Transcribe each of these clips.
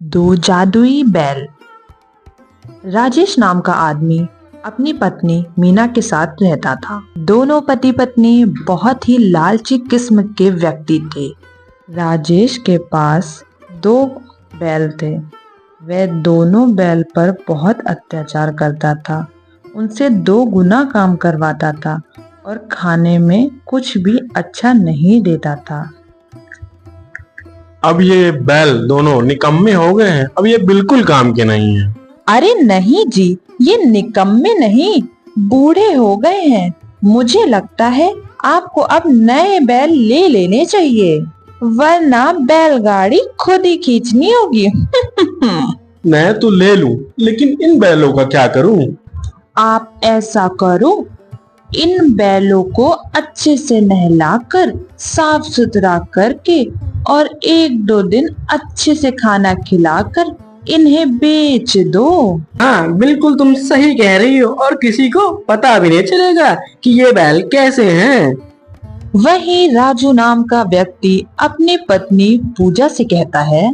दो जादुई बैल। राजेश नाम का आदमी अपनी पत्नी मीना के साथ रहता था। दोनों पति पत्नी बहुत ही लालची किस्म के व्यक्ति थे। राजेश के पास दो बैल थे। वह दोनों बैल पर बहुत अत्याचार करता था, उनसे 2 गुना काम करवाता था और खाने में कुछ भी अच्छा नहीं देता था। अब ये बैल दोनों निकम्मे हो गए हैं, अब ये बिल्कुल काम के नहीं है। अरे नहीं जी, ये निकम्मे नहीं, बूढ़े हो गए हैं। मुझे लगता है आपको अब नए बैल ले लेने चाहिए, वरना बैलगाड़ी खुद ही खींचनी होगी। मैं तो ले लूं, लेकिन इन बैलों का क्या करूं? आप ऐसा करो, इन बैलों को अच्छे से नहलाकर साफ सुथरा करके और 1-2 दिन अच्छे से खाना खिलाकर इन्हें बेच दो। हाँ बिल्कुल, तुम सही कह रही हो और किसी को पता भी नहीं चलेगा कि ये बैल कैसे हैं। वही राजू नाम का व्यक्ति अपनी पत्नी पूजा से कहता है,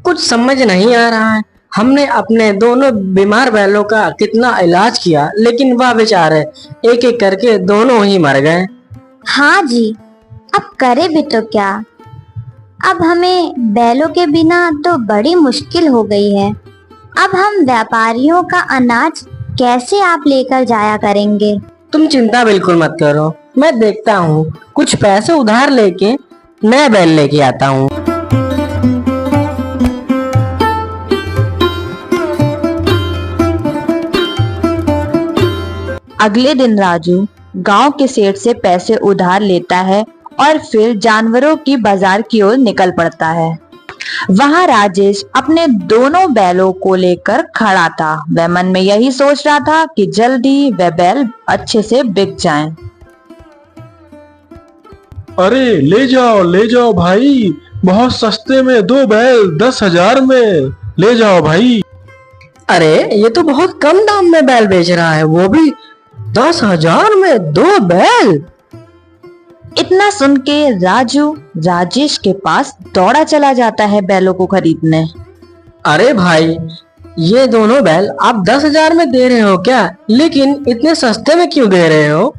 कुछ समझ नहीं आ रहा है। हमने अपने दोनों बीमार बैलों का कितना इलाज किया, लेकिन वह बेचारे एक एक करके दोनों ही मर गए। हाँ जी, अब करे भी तो क्या। अब हमें बैलों के बिना तो बड़ी मुश्किल हो गई है। अब हम व्यापारियों का अनाज कैसे आप लेकर जाया करेंगे? तुम चिंता बिल्कुल मत करो, मैं देखता हूँ कुछ पैसे उधार लेके नए बैल लेके आता हूँ। अगले दिन राजू गांव के सेठ से पैसे उधार लेता है और फिर जानवरों की बाजार की ओर निकल पड़ता है। वहां राजेश अपने दोनों बैलों को लेकर खड़ा था। वह मन में यही सोच रहा था कि जल्दी वह बैल अच्छे से बिक जाएं। अरे ले जाओ भाई, बहुत सस्ते में 2 बैल 10,000 में ले जाओ भाई। अरे ये तो बहुत कम दाम में बैल बेच रहा है, वो भी 10,000 में 2 बैल। इतना सुन के राजू राजेश के पास दौड़ा चला जाता है बैलों को खरीदने। अरे भाई, ये दोनों बैल आप 10,000 में दे रहे हो क्या? लेकिन इतने सस्ते में क्यों दे रहे हो?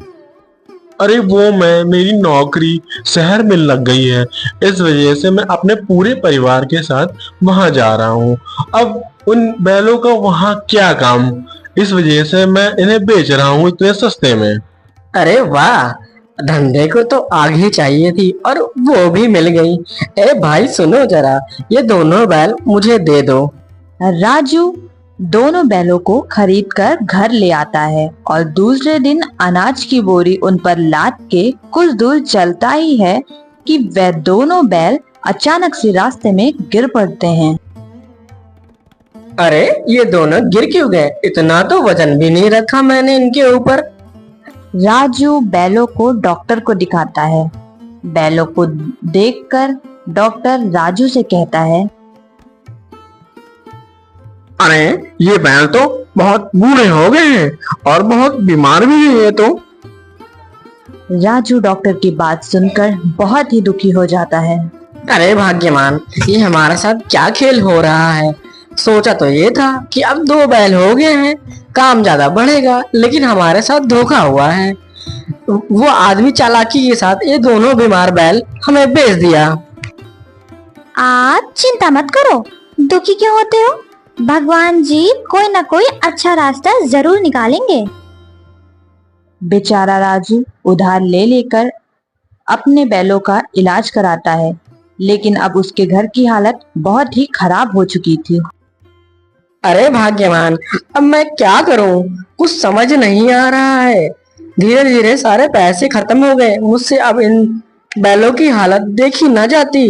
अरे मेरी नौकरी शहर में लग गई है, इस वजह से मैं अपने पूरे परिवार के साथ वहां जा रहा हूँ। अब उन बैलों का वहां क्या काम, इस वजह से मैं इन्हें बेच रहा हूँ इतने सस्ते में। अरे वाह, धंधे को तो आग ही चाहिए थी और वो भी मिल गई। ए भाई सुनो जरा, ये दोनों बैल मुझे दे दो। राजू दोनों बैलों को खरीद कर घर ले आता है और दूसरे दिन अनाज की बोरी उन पर लाद के कुछ दूर चलता ही है कि वह दोनों बैल अचानक से रास्ते में गिर पड़ते हैं। अरे ये दोनों गिर क्यों गए? इतना तो वजन भी नहीं रखा मैंने इनके ऊपर। राजू बैलों को डॉक्टर को दिखाता है। बैलों को देखकर डॉक्टर राजू से कहता है, अरे ये बैल तो बहुत बूढ़े हो गए हैं और बहुत बीमार भी हैं ये तो। राजू डॉक्टर की बात सुनकर बहुत ही दुखी हो जाता है। अरे भाग्यवान, ये हमारे साथ क्या खेल हो रहा है? सोचा तो ये था कि अब 2 बैल हो गए हैं, काम ज्यादा बढ़ेगा, लेकिन हमारे साथ धोखा हुआ है। वो आदमी चालाकी के साथ ये दोनों बीमार बैल हमें बेच दिया। आप चिंता मत करो, दुखी क्यों होते हो? भगवान जी कोई ना कोई अच्छा रास्ता जरूर निकालेंगे। बेचारा राजू उधार ले लेकर अपने बैलों का इलाज कराता है, लेकिन अब उसके घर की हालत बहुत ही खराब हो चुकी थी। अरे भाग्यवान, अब मैं क्या करूं? कुछ समझ नहीं आ रहा है। धीरे धीरे सारे पैसे खत्म हो गए मुझसे, अब इन बैलों की हालत देखी न जाती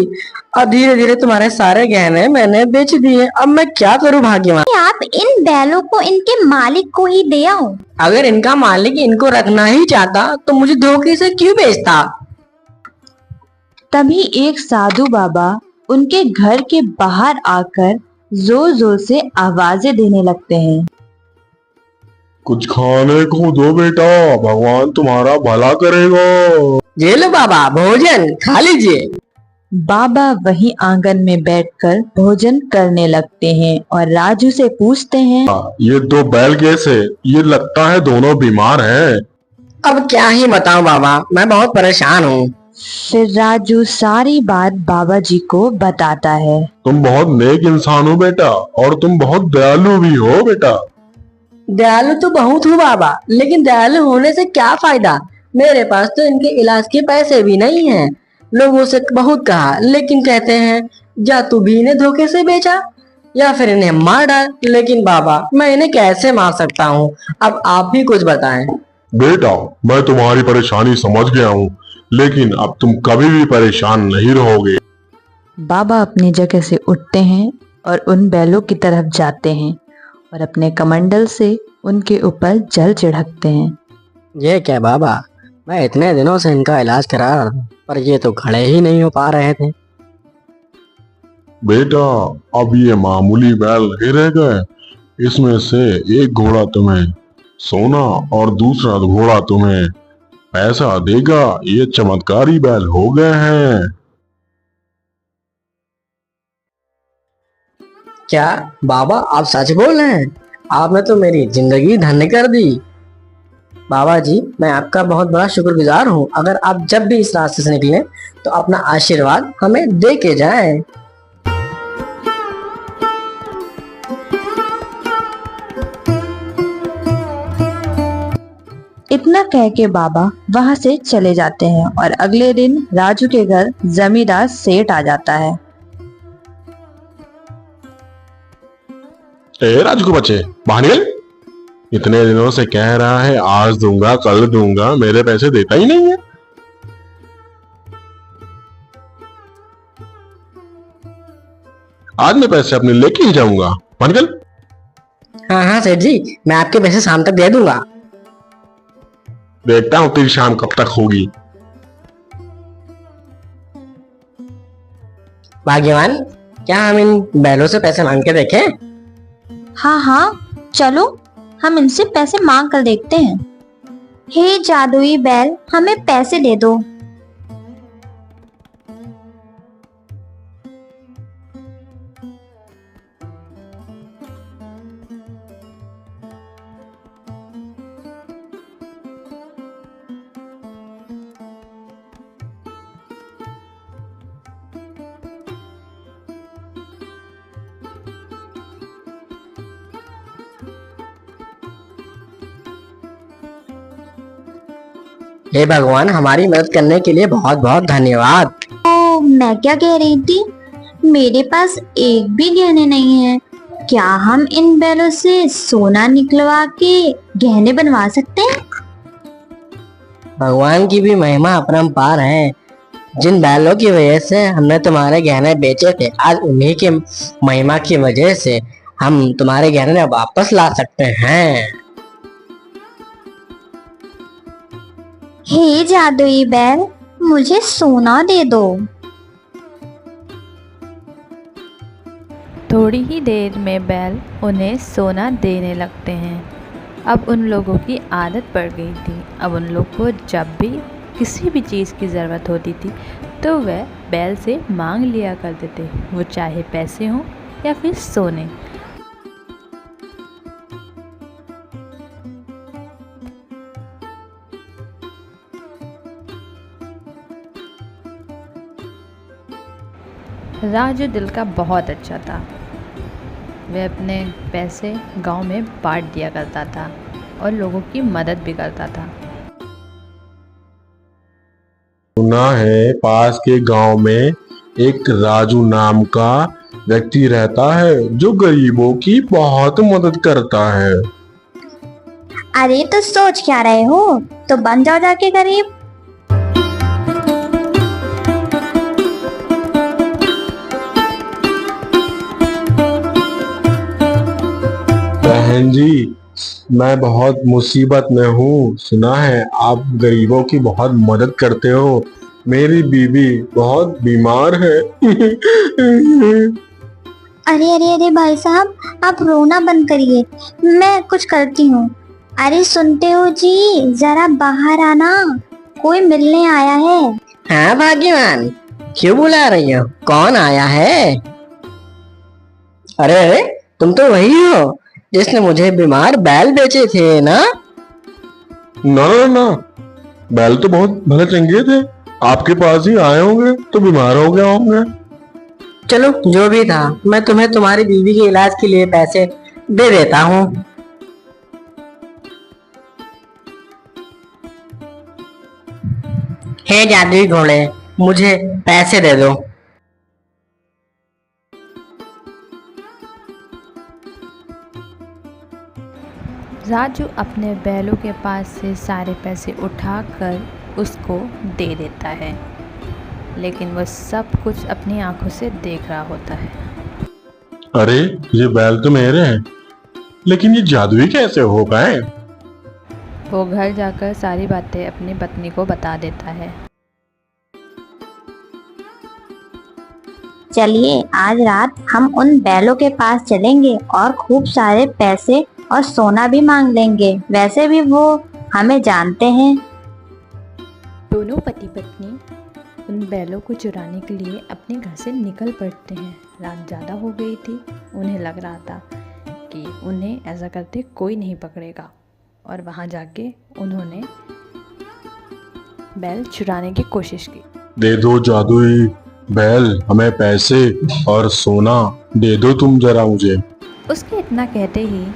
और धीरे धीरे तुम्हारे सारे गहने मैंने बेच दिए। अब मैं क्या करूं भाग्यवान? आप इन बैलों को इनके मालिक को ही दे आओ। अगर इनका मालिक इनको रखना ही चाहता तो मुझे धोखे से क्यों बेचता? तभी एक साधु बाबा उनके घर के बाहर आकर जोर जोर से आवाजें देने लगते हैं। कुछ खाने को दो बेटा, भगवान तुम्हारा भला करेगा। ये लो बाबा, भोजन खा लीजिए। बाबा वहीं आंगन में बैठकर भोजन करने लगते हैं और राजू से पूछते हैं, ये दो बैल कैसे? ये लगता है दोनों बीमार हैं। अब क्या ही बताऊं बाबा, मैं बहुत परेशान हूँ। फिर राजू सारी बात बाबा जी को बताता है। तुम बहुत नेक इंसान हो बेटा, और तुम बहुत दयालु भी हो बेटा। दयालु तो बहुत हूँ बाबा, लेकिन दयालु होने से क्या फायदा? मेरे पास तो इनके इलाज के पैसे भी नहीं हैं। लोगों से बहुत कहा, लेकिन कहते हैं या तू भी इन्हें धोखे से बेचा या फिर इन्हें मार डाल। लेकिन बाबा, मैं इन्हें कैसे मार सकता हूँ? अब आप भी कुछ बताएं। बेटा, मैं तुम्हारी परेशानी समझ गया हूँ, लेकिन अब तुम कभी भी परेशान नहीं रहोगे। बाबा अपनी जगह से उठते हैं और उन बैलों की तरफ जाते हैं और अपने कमंडल से उनके ऊपर जल छिड़कते हैं। ये क्या बाबा, मैं इतने दिनों से इनका इलाज करा रहा था, पर ये तो खड़े ही नहीं हो पा रहे थे। बेटा, अब ये मामूली बैल नहीं रह गए। इसमें से एक घोड़ा तुम्हें सोना और दूसरा घोड़ा तुम्हें पैसा देगा। ये चमत्कारी बैल हो गए हैं। क्या बाबा, आप सच बोल रहे हैं? आपने तो मेरी जिंदगी धन्य कर दी। बाबा जी, मैं आपका बहुत बड़ा शुक्रगुजार हूँ। अगर आप जब भी इस रास्ते से निकलें तो अपना आशीर्वाद हमें दे के जाएं। इतना कह के बाबा वहां से चले जाते हैं और अगले दिन राजू के घर जमींदार सेठ आ जाता है। ए राजू के बच्चे, बाहर निकल। इतने दिनों से कह रहा है आज दूंगा कल दूंगा, मेरे पैसे देता ही नहीं है। आज मैं पैसे अपने लेके ही जाऊंगा। बाहर निकल। हाँ हाँ सेठ जी, मैं आपके पैसे शाम तक दे दूंगा। देखता हूँ तेरी शाम कब तक होगी। भाग्यवान, क्या हम इन बैलों से पैसे मांग के देखें? हाँ हाँ, चलो हम इनसे पैसे मांग कर देखते हैं। हे जादुई बैल, हमें पैसे दे दो। हे भगवान, हमारी मदद करने के लिए बहुत बहुत धन्यवाद। तो मैं क्या कह रही थी, मेरे पास एक भी गहने नहीं है। क्या हम इन बैलों से सोना निकलवा के गहने बनवा सकते हैं? भगवान की भी महिमा अपरंपार है। जिन बैलों की वजह से हमने तुम्हारे गहने बेचे थे, आज उन्हीं के महिमा की वजह से हम तुम्हारे गहने वापस ला सकते हैं। हे जादुई बैल, मुझे सोना दे दो। थोड़ी ही देर में बैल उन्हें सोना देने लगते हैं। अब उन लोगों की आदत पड़ गई थी। अब उन लोग को जब भी किसी भी चीज़ की ज़रूरत होती थी तो वह बैल से मांग लिया करते थे, वो चाहे पैसे हों या फिर सोने। राजू दिल का बहुत अच्छा था। वह अपने पैसे गांव में बांट दिया करता था और लोगों की मदद भी करता था। सुना है पास के गांव में एक राजू नाम का व्यक्ति रहता है जो गरीबों की बहुत मदद करता है। अरे तो सोच क्या रहे हो, तो बन जाओ जाके गरीब। बहन जी, मैं बहुत मुसीबत में हूँ। सुना है आप गरीबों की बहुत मदद करते हो। मेरी बीवी बहुत बीमार है। अरे अरे अरे भाई साहब, आप रोना बंद करिए, मैं कुछ करती हूँ। अरे सुनते हो जी, जरा बाहर आना, कोई मिलने आया है। हाँ भाग्यवान, क्यों बुला रही हो? कौन आया है? अरे अरे, तुम तो वही हो जिसने मुझे बीमार बैल बेचे थे ना? ना ना ना, बैल तो बहुत भले चंगे थे, आपके पास ही आए होंगे तो बीमार हो गए होंगे। चलो जो भी था, मैं तुम्हें तुम्हारी बीवी के इलाज के लिए पैसे दे देता हूँ। हे जादुई घोड़े, मुझे पैसे दे दो। राजू अपने बैलों के पास से सारे पैसे उठाकर उसको दे देता है, लेकिन वह सब कुछ अपनी आंखों से देख रहा होता है। अरे ये बैल तो मेरे हैं, लेकिन ये जादुई कैसे हो गए? वो घर जाकर सारी बातें अपनी पत्नी को बता देता है। चलिए आज रात हम उन बैलों के पास चलेंगे और खूब सारे पैसे और सोना भी मांग लेंगे। वैसे भी वो हमें जानते हैं। दोनों पति पत्नी उन बैलों को चुराने के लिए अपने घर से निकल पड़ते हैं। रात ज़्यादा हो गई थी, उन्हें लग रहा था कि उन्हें ऐसा करते कोई नहीं पकड़ेगा, और वहाँ जाके उन्होंने बैल चुराने की कोशिश की। दे दो जादुई बैल, हमें पैसे और सोना दे दो तुम जरा मुझे। उसके इतना कहते ही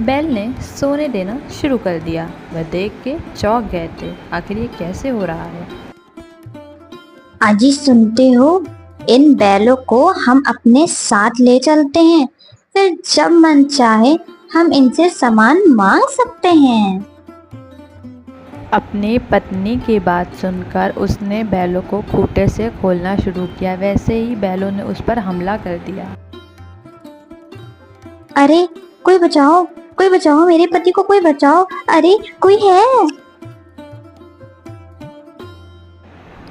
बैल ने सोने देना शुरू कर दिया। वह देख के चौंक गए थे, आखिर ये कैसे हो रहा है। अजी सुनते हो, इन बैलों को हम अपने साथ ले चलते हैं, फिर जब मन चाहे हम इनसे सामान मांग सकते हैं। अपनी पत्नी की बात सुनकर उसने बैलों को खूंटे से खोलना शुरू किया। वैसे ही बैलों ने उस पर हमला कर दिया। अरे कोई बचाओ, कोई बचाओ, मेरे पति को कोई बचाओ, अरे कोई है।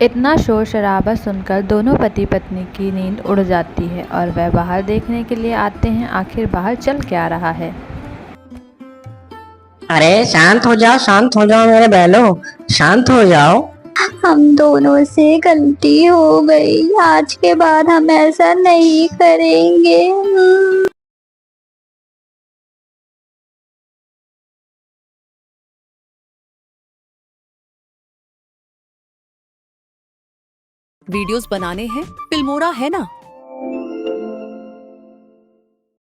इतना शोर शराबा सुनकर दोनों पति पत्नी की नींद उड़ जाती है और वह बाहर देखने के लिए आते हैं आखिर बाहर चल क्या रहा है। अरे शांत हो जाओ मेरे बैलों, शांत हो जाओ। हम दोनों से गलती हो गई, आज के बाद हम ऐसा नहीं करेंगे। वीडियोस बनाने हैं फिल्मोरा है ना।